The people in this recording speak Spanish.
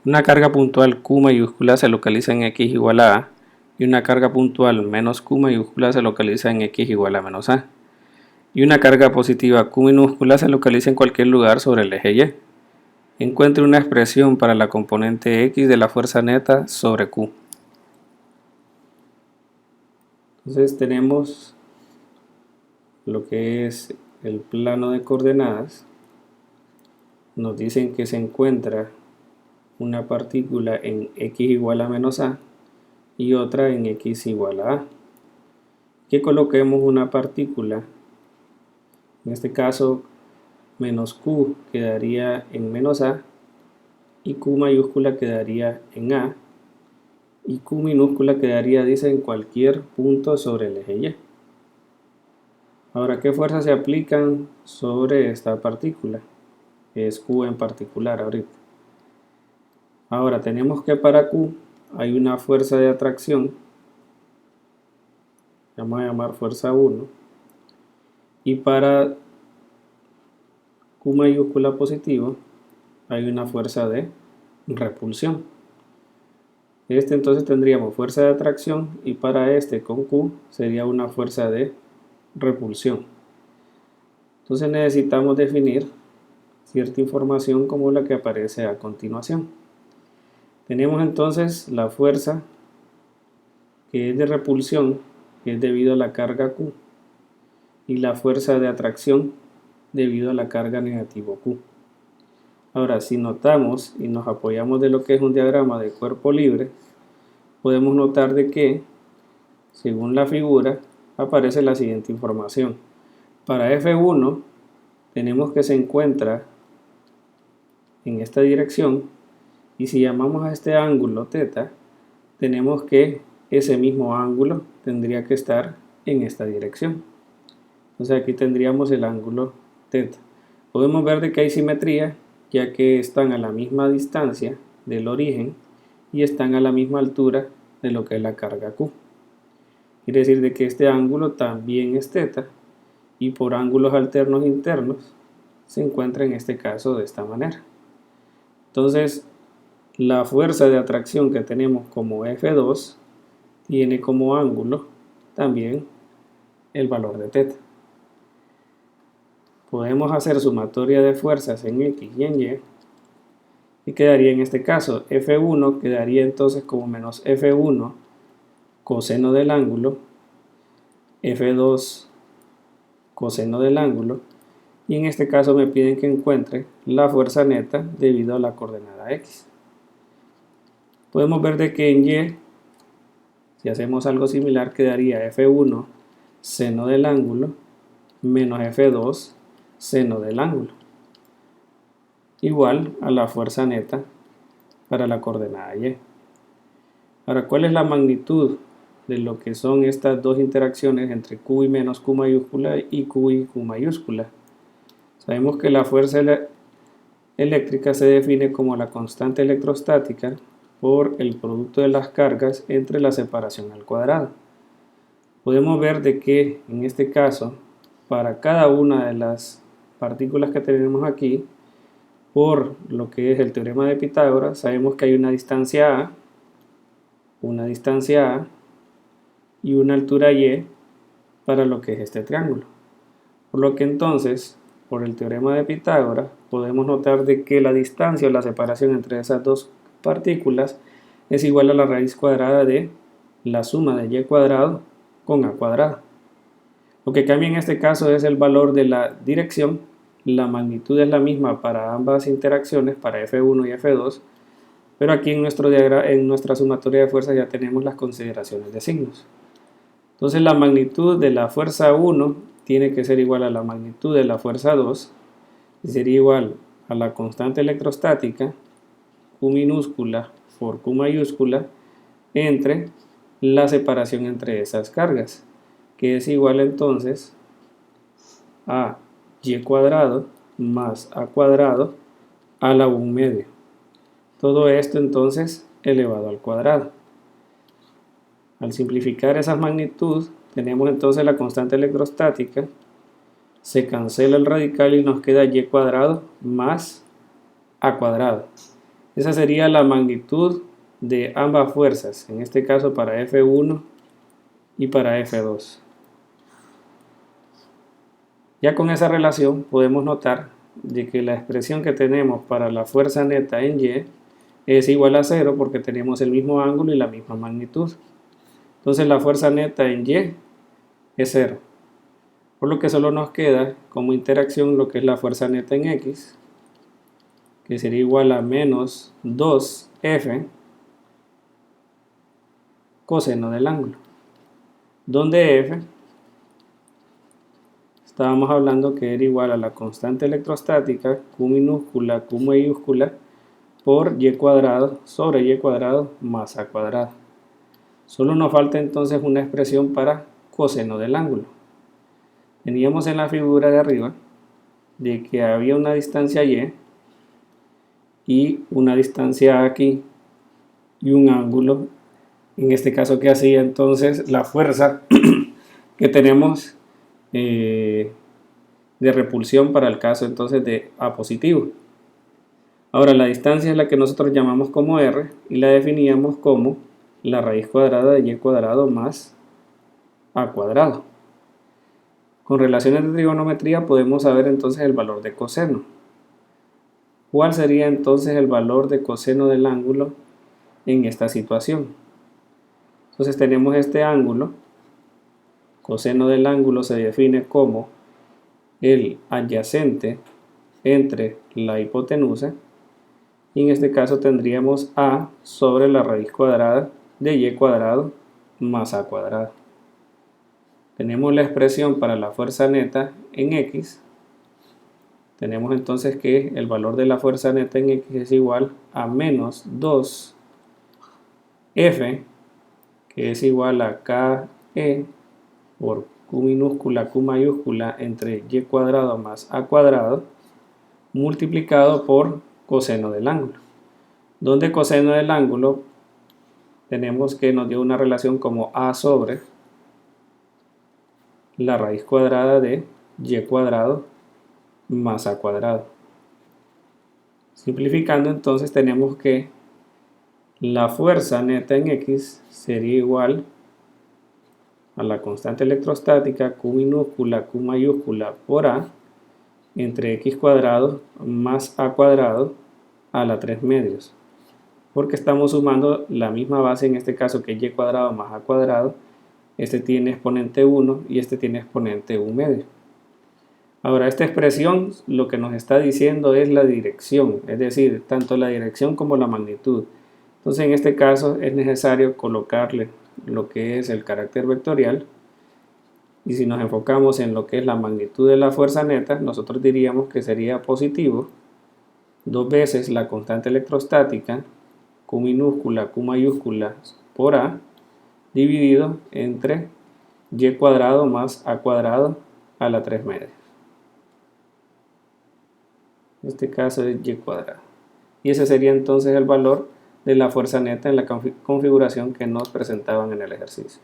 Una carga puntual Q mayúscula se localiza en X igual a A y una carga puntual menos Q mayúscula se localiza en X igual a menos A. Y una carga positiva Q minúscula se localiza en cualquier lugar sobre el eje Y. Encuentre una expresión para la componente X de la fuerza neta sobre Q. Entonces tenemos lo que es el plano de coordenadas. Nos dicen que se encuentra una partícula en X igual a menos A y otra en X igual a A. Que coloquemos una partícula, en este caso menos Q quedaría en menos A y Q mayúscula quedaría en A y Q minúscula quedaría, dice, en cualquier punto sobre el eje Y. Ahora, ¿qué fuerzas se aplican sobre esta partícula? Es Q en particular ahorita. Ahora, tenemos que para Q hay una fuerza de atracción, vamos a llamar fuerza 1, y para Q mayúscula positivo hay una fuerza de repulsión. Entonces tendríamos fuerza de atracción y para con Q sería una fuerza de repulsión. Entonces necesitamos definir cierta información como la que aparece a continuación. Tenemos entonces la fuerza que es de repulsión, que es debido a la carga Q, y la fuerza de atracción debido a la carga negativo Q. Ahora, si notamos y nos apoyamos de lo que es un diagrama de cuerpo libre, podemos notar de que, según la figura, aparece la siguiente información. Para F1 tenemos que se encuentra en esta dirección y si llamamos a este ángulo θ, tenemos que ese mismo ángulo tendría que estar en esta dirección. Entonces aquí tendríamos el ángulo θ. Podemos ver de que hay simetría, ya que están a la misma distancia del origen y están a la misma altura de lo que es la carga Q. Quiere decir de que este ángulo también es θ y por ángulos alternos internos se encuentra en este caso de esta manera. Entonces, la fuerza de atracción que tenemos como F2 tiene como ángulo también el valor de θ. Podemos hacer sumatoria de fuerzas en X y en y quedaría en este caso F1 quedaría entonces como menos F1 coseno del ángulo, F2 coseno del ángulo, y en este caso me piden que encuentre la fuerza neta debido a la coordenada X. Podemos ver de que en Y, si hacemos algo similar, quedaría F1 seno del ángulo menos F2 seno del ángulo, igual a la fuerza neta para la coordenada Y. Ahora, ¿cuál es la magnitud de lo que son estas dos interacciones entre Q y menos Q mayúscula y Q mayúscula? Sabemos que la fuerza eléctrica se define como la constante electrostática por el producto de las cargas entre la separación al cuadrado. Podemos ver de que en este caso, para cada una de las partículas que tenemos aquí, por lo que es el teorema de Pitágoras, sabemos que hay una distancia A y una altura Y para lo que es este triángulo. Por lo que entonces, por el teorema de Pitágoras, podemos notar de que la distancia o la separación entre esas dos partículas es igual a la raíz cuadrada de la suma de Y cuadrado con A cuadrado. Lo que cambia en este caso es el valor de la dirección. La magnitud es la misma para ambas interacciones, para F1 y F2, pero aquí en nuestra sumatoria de fuerzas ya tenemos las consideraciones de signos. Entonces la magnitud de la fuerza 1 tiene que ser igual a la magnitud de la fuerza 2, y sería igual a la constante electrostática, Q minúscula por Q mayúscula, entre la separación entre esas cargas, que es igual entonces a Y cuadrado más A cuadrado a la 1 medio. Todo esto entonces elevado al cuadrado. Al simplificar esas magnitudes, tenemos entonces la constante electrostática, se cancela el radical y nos queda Y cuadrado más A cuadrado. Esa sería la magnitud de ambas fuerzas, en este caso para F1 y para F2. Ya con esa relación podemos notar de que la expresión que tenemos para la fuerza neta en Y es igual a 0 porque tenemos el mismo ángulo y la misma magnitud. Entonces la fuerza neta en Y es 0. Por lo que solo nos queda como interacción lo que es la fuerza neta en X, que sería igual a menos 2F coseno del ángulo, donde F estábamos hablando que era igual a la constante electrostática Q minúscula, Q mayúscula, por Y cuadrado sobre Y cuadrado más A cuadrado. Solo nos falta entonces una expresión para coseno del ángulo. Teníamos en la figura de arriba de que había una distancia y una distancia aquí y un ángulo. En este caso, ¿qué hacía entonces la fuerza que tenemos de repulsión para el caso entonces de A positivo? Ahora la distancia es la que nosotros llamamos como R y la definíamos como la raíz cuadrada de Y cuadrado más A cuadrado. Con relaciones de trigonometría podemos saber entonces el valor de coseno. ¿Cuál sería entonces el valor de coseno del ángulo en esta situación? Entonces tenemos este ángulo. Coseno del ángulo se define como el adyacente entre la hipotenusa. Y en este caso tendríamos A sobre la raíz cuadrada de Y cuadrado más A cuadrado. Tenemos la expresión para la fuerza neta en X. Tenemos entonces que el valor de la fuerza neta en X es igual a menos 2F, que es igual a KE por Q minúscula, Q mayúscula entre Y cuadrado más A cuadrado, multiplicado por coseno del ángulo. Donde coseno del ángulo tenemos que nos dio una relación como A sobre la raíz cuadrada de Y cuadrado más A cuadrado. Simplificando entonces tenemos que la fuerza neta en X sería igual a la constante electrostática Q minúscula, Q mayúscula por A entre X cuadrado más A cuadrado a la 3 medios. Porque estamos sumando la misma base, en este caso que Y cuadrado más A cuadrado. Este tiene exponente 1 y este tiene exponente 1 medio. Ahora, esta expresión lo que nos está diciendo es la dirección, es decir, tanto la dirección como la magnitud. Entonces, en este caso es necesario colocarle lo que es el carácter vectorial. Y si nos enfocamos en lo que es la magnitud de la fuerza neta, nosotros diríamos que sería positivo 2 veces la constante electrostática Q minúscula, Q mayúscula por A dividido entre Y cuadrado más A cuadrado a la 3 medios. En este caso es Y cuadrado. Y ese sería entonces el valor de la fuerza neta en la configuración que nos presentaban en el ejercicio.